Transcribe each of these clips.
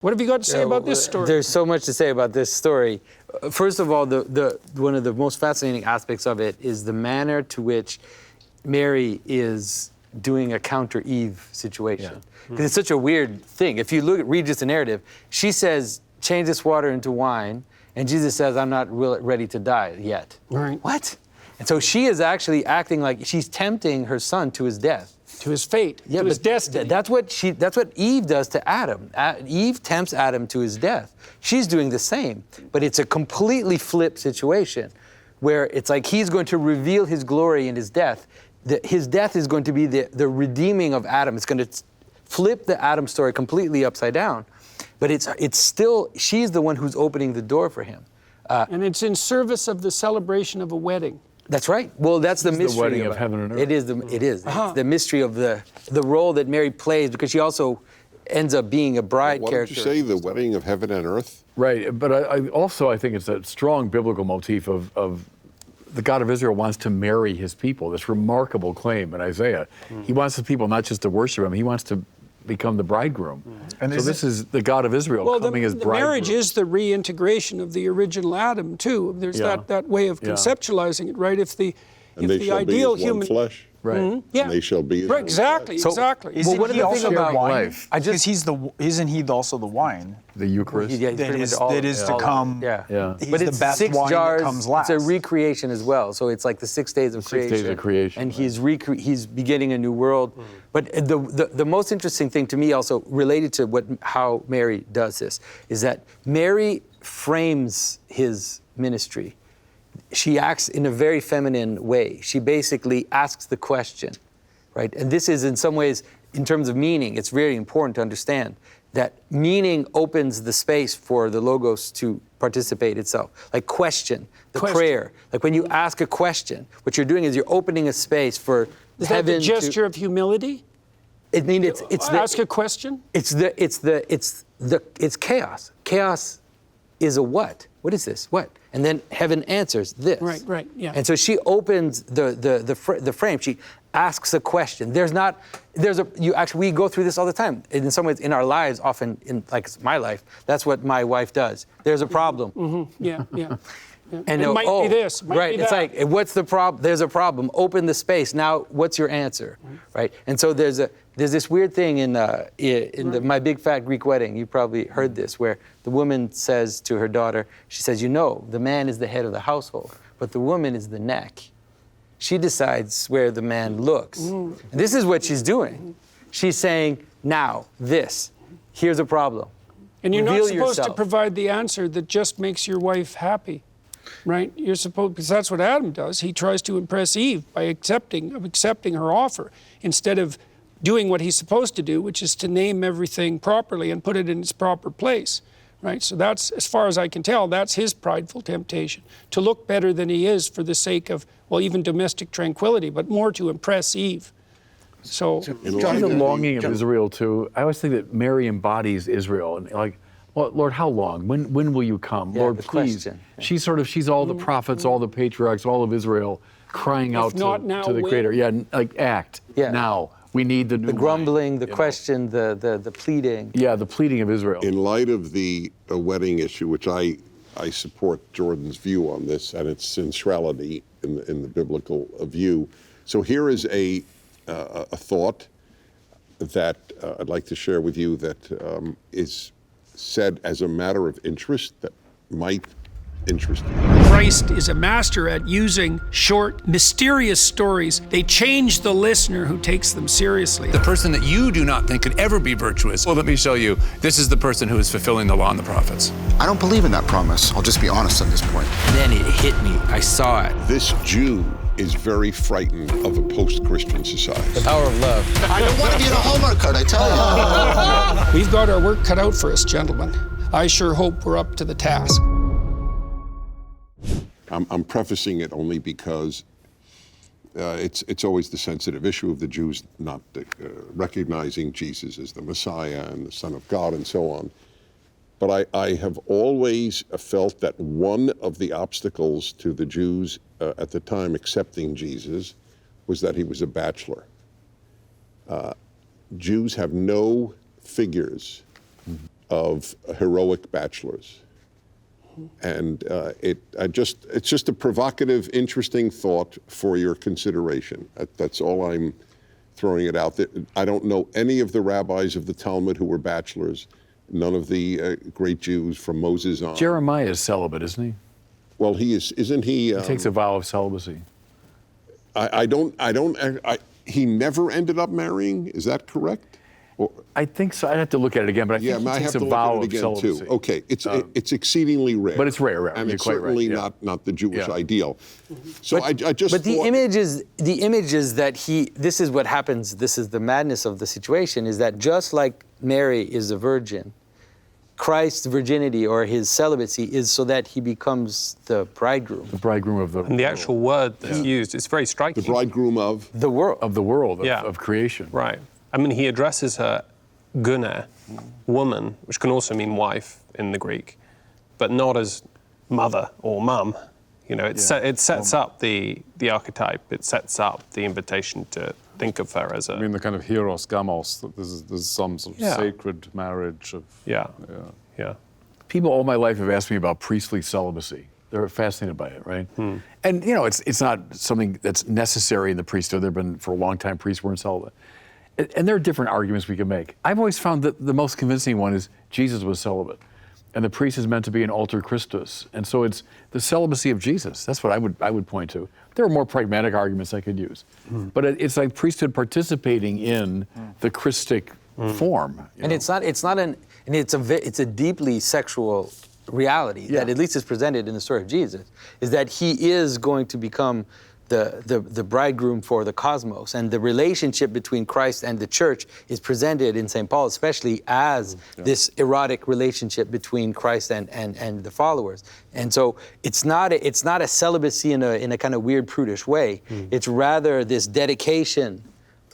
What have you got to say about this story? There's so much to say about this story. First of all, one of the most fascinating aspects of it is the manner to which Mary is doing a counter-Eve situation. Because it's such a weird thing. If you read just the narrative, she says, change this water into wine, and Jesus says, I'm not ready to die yet. Right. What? And so she is actually acting like she's tempting her son to his death. To his fate, to his destiny. That's what Eve does to Adam. Eve tempts Adam to his death. She's doing the same, but it's a completely flipped situation where it's like he's going to reveal his glory in his death. His death is going to be the redeeming of Adam. It's going to flip the Adam story completely upside down. But it's still, she's the one who's opening the door for him. And it's in service of the celebration of a wedding. That's right. Well, that's the mystery. The wedding of heaven and earth. It is. It's the mystery of the role that Mary plays, because she also ends up being a bride character. What did you say, the wedding of heaven and earth? Right, but I think it's a strong biblical motif of the God of Israel wants to marry his people, this remarkable claim in Isaiah. He wants the people not just to worship him, he wants to become the bridegroom. And so this is the God of Israel coming as bridegroom. The marriage is the reintegration of the original Adam, too. There's that way of conceptualizing it, right? If the ideal human flesh. Right. Mm-hmm. Yeah. And they shall be. Right, exactly. Well, what do you think about life? Isn't he also the wine? The Eucharist. That is to come. Yeah. He's But the it's best 6 wine jars. that comes last. It's a recreation as well. So it's like the 6 days of creation. 6 days of creation. And he's beginning a new world. But the most interesting thing to me also related to how Mary does this is that Mary frames his ministry. She acts in a very feminine way. She basically asks the question, right? And this is in some ways, in terms of meaning, it's very important to understand that meaning opens the space for the Logos to participate itself. Like question, prayer. Like when you ask a question, what you're doing is you're opening a space for heaven. Is that the gesture of humility? I mean, it's ask a question. It's chaos. Chaos is a what? What is this? What? And then heaven answers this. Right, yeah. And so she opens the frame. She asks a question. We go through this all the time. In some ways, in our lives, often in like my life, that's what my wife does. There's a problem. Mm-hmm. Yeah. And it might be this, might be that. It's like, what's the problem? There's a problem. Open the space. Now, what's your answer? Right? And so there's this weird thing in My Big Fat Greek Wedding. You probably heard this, where the woman says to her daughter, she says, the man is the head of the household, but the woman is the neck. She decides where the man looks. And this is what she's doing. She's saying, now, here's a problem. And you're Reveal not supposed yourself. to provide the answer that just makes your wife happy. Right? You're supposed, because that's what Adam does. He tries to impress Eve by accepting her offer instead of doing what he's supposed to do, which is to name everything properly and put it in its proper place. Right? So that's, as far as I can tell, that's his prideful temptation, to look better than he is for the sake of, even domestic tranquility, but more to impress Eve. So John, the longing of Israel too. I always think that Mary embodies Israel, and like, well, Lord, how long? When will you come? Yeah, Lord, the please. question. Yeah. She's all the prophets, all the patriarchs, all of Israel, crying out to the Creator. Yeah, like act now. We need the new The grumbling, wine, the question, the pleading. Yeah, the pleading of Israel. In light of the wedding issue, which I support Jordan's view on this and its centrality in the biblical view. So here is a thought that I'd like to share with you that is said as a matter of interest that might interest you. Christ is a master at using short, mysterious stories. They change the listener who takes them seriously. The person that you do not think could ever be virtuous, well, let me show you, this is the person who is fulfilling the law and the prophets. I don't believe in that promise. I'll just be honest on this point. Then it hit me. I saw it. This Jew is very frightened of a post-Christian society. The power of love. I don't want to be in a Hallmark card, I tell you. We've got our work cut out for us, gentlemen. I sure hope we're up to the task. I'm prefacing it only because it's always the sensitive issue of the Jews not recognizing Jesus as the Messiah and the Son of God and so on. But I have always felt that one of the obstacles to the Jews at the time accepting Jesus was that he was a bachelor. Jews have no figures of heroic bachelors. And it's just a provocative, interesting thought for your consideration. That's all I'm throwing it out there. I don't know any of the rabbis of the Talmud who were bachelors. None of the great Jews from Moses on. Jeremiah is celibate, isn't he? Well, he is, isn't he? He takes a vow of celibacy. He never ended up marrying. Is that correct? Or, I think so. I'd have to look at it again, but I think he I takes have a to look vow at it of again celibacy. too. Okay, it's exceedingly rare. But it's rare, and you're it's quite certainly right, yeah. not the Jewish Yeah. ideal. So I just. But the thought, image is that this is what happens. This is the madness of the situation. Is that just like Mary is a virgin, Christ's virginity or his celibacy is so that he becomes the bridegroom. The bridegroom of the And the actual word that's used is very striking. the bridegroom of. The world. of the world, Yeah. of creation. Right. I mean, he addresses her guna, woman, which can also mean wife in the Greek, but not as mother or mum. You know, it sets up the archetype. It sets up the invitation to think of her as a. I mean, the kind of heros gamos, that this is some sort of Yeah. sacred marriage of. Yeah. Yeah. People all my life have asked me about priestly celibacy. They're fascinated by it, right? And you know, it's not something that's necessary in the priesthood. There've been for a long time priests weren't celibate. And there are different arguments we can make. I've always found that the most convincing one is Jesus was celibate. And the priest is meant to be an alter Christus. And so it's the celibacy of Jesus. That's what I would point to. There are more pragmatic arguments I could use. But it's like priesthood participating in the Christic form. And it's a deeply sexual reality that at least is presented in the story of Jesus, is that he is going to become the bridegroom for the cosmos, and the relationship between Christ and the church is presented in St. Paul especially as this erotic relationship between Christ and the followers. And so it's not a celibacy in a kind of weird prudish way. It's rather this dedication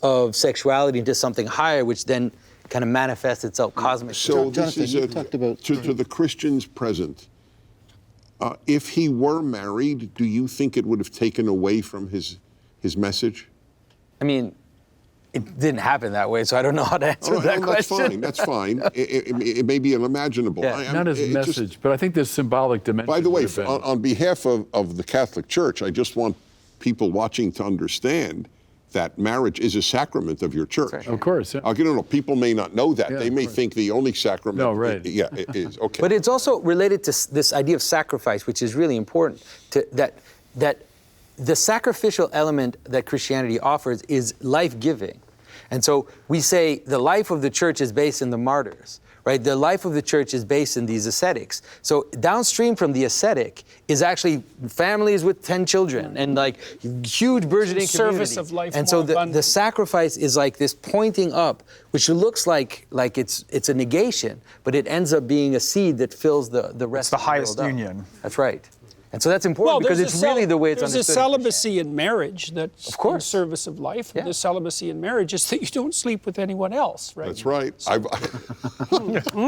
of sexuality into something higher, which then kind of manifests itself cosmically. So this Jonathan, is you talked about- to the Christians present. If he were married, do you think it would have taken away from his message? I mean, it didn't happen that way, so I don't know how to answer that question. That's fine. It may be unimaginable. Yeah. not his message, but I think there's symbolic dimension. By the way, would have been. on behalf of the Catholic Church, I just want people watching to understand that marriage is a sacrament of your church. Of course, yeah. People may not know that. Yeah, they of may course. think the only sacrament. No, right. It is. Okay. But it's also related to this idea of sacrifice, which is really important. That the sacrificial element that Christianity offers is life-giving. And so we say the life of the church is based in the martyrs, right? The life of the church is based in these ascetics. So downstream from the ascetic is actually families with 10 children and like huge burgeoning Service communities. of life And so more abundant. the sacrifice is like this pointing up, which looks like it's a negation, but it ends up being a seed that fills the rest the of the highest world up. union. That's right. And so that's important because it's really the way it's there's understood. a celibacy in marriage that's Of course. in service of life. Yeah. And the celibacy in marriage is that you don't sleep with anyone else, right? That's right.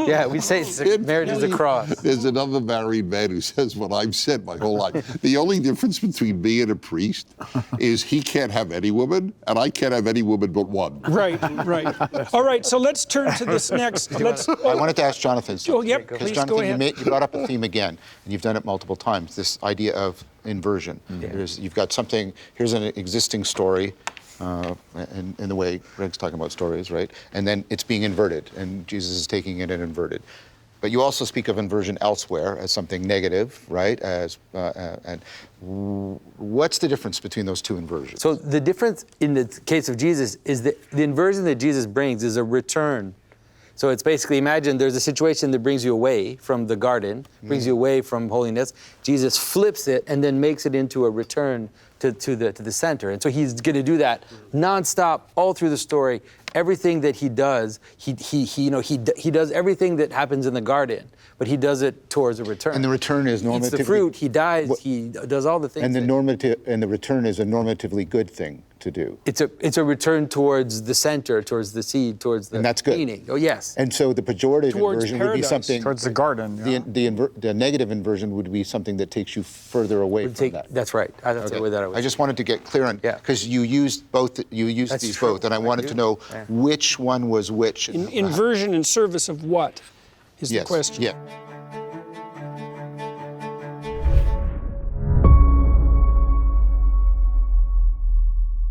Yeah, we say marriage is a cross. There's another married man who says what I've said my whole life. The only difference between me and a priest is he can't have any woman, and I can't have any woman but one. Right, right. All right, so let's turn to this next. I wanted to ask Jonathan something. Oh, yep, Because please Jonathan, go ahead. you brought up a theme again, and you've done it multiple times, this idea of inversion. You've got something, here's an existing story, in the way Greg's talking about stories, right? And then it's being inverted, and Jesus is taking it and inverted. But you also speak of inversion elsewhere as something negative, right? And what's the difference between those two inversions? So the difference in the case of Jesus is that the inversion that Jesus brings is a return. So it's basically, imagine there's a situation that brings you away from the garden, brings you away from holiness. Jesus flips it and then makes it into a return to the center. And so he's going to do that nonstop all through the story. Everything that he does, he does everything that happens in the garden, but he does it towards a return. And the return is He eats normatively... the fruit, he dies, he does all the things. And the return is a normatively good thing to do. It's a return towards the center, towards the seed, towards the And that's good. meaning. Oh, yes. And so the pejorative Towards inversion would be paradise. something... Towards the garden. Yeah. The negative inversion would be something that takes you further away from that. That's right. That's the way that I would I just wanted to get clear on, Yeah. because you used both. You used That's these true. both, and I I wanted do. to know Yeah. which one was which. Inversion in service of what? is Yes. the question. Yeah.